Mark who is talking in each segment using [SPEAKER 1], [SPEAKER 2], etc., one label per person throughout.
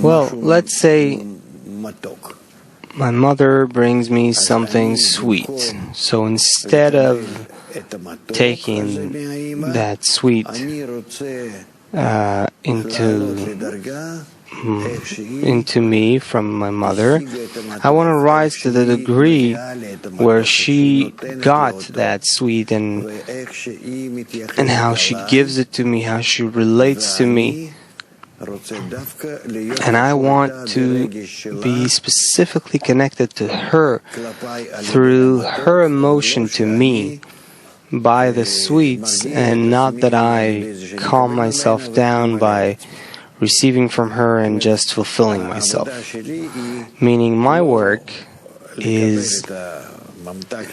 [SPEAKER 1] Well, let's say my mother brings me something sweet. So instead of taking that sweet into me from my mother, I want to rise to the degree where she got that sweet and how she gives it to me, how she relates to me. And I want to be specifically connected to her through her emotion to me by the sweets, and not that I calm myself down by receiving from her and just fulfilling myself. Meaning my work is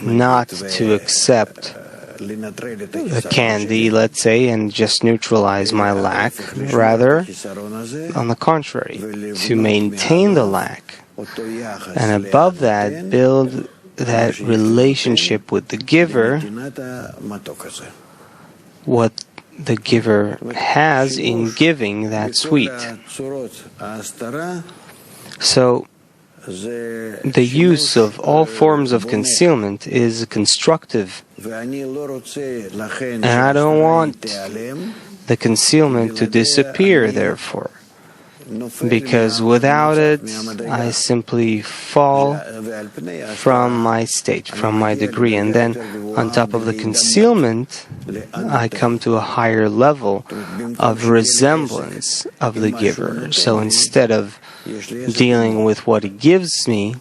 [SPEAKER 1] not to accept the candy, let's say, and just neutralize my lack. Rather, on the contrary, to maintain the lack, and above that, build that relationship with the giver, what the giver has in giving that sweet. So, the use of all forms of concealment is constructive, and I don't want the concealment to disappear, therefore, because without it, I simply fall from my state, from my degree, and then on top of the concealment, I come to a higher level of resemblance of the giver. So instead of dealing with what he gives me,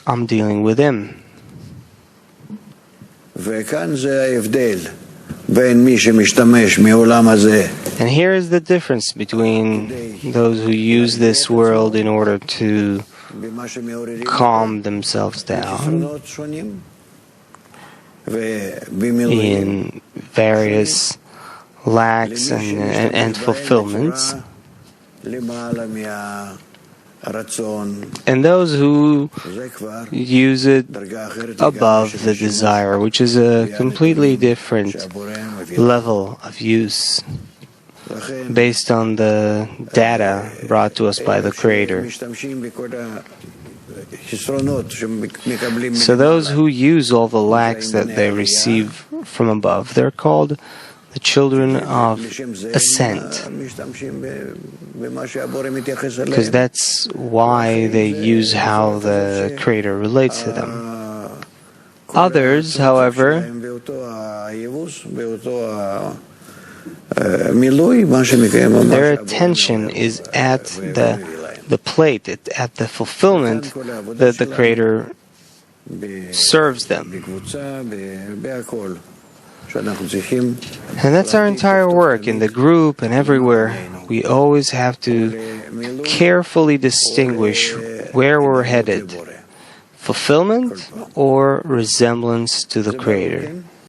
[SPEAKER 1] I'm dealing with him. And here is the difference between those who use this world in order to calm themselves down in various lacks and fulfillments, and those who use it above the desire, which is a completely different level of use based on the data brought to us by the Creator. So those who use all the lacks that they receive from above, they're called the children of ascent, because that's why they use how the Creator relates to them. Others, however, their attention is at the plate, at the fulfillment that the Creator serves them. And that's our entire work in the group and everywhere. We always have to carefully distinguish where we're headed: fulfillment or resemblance to the Creator.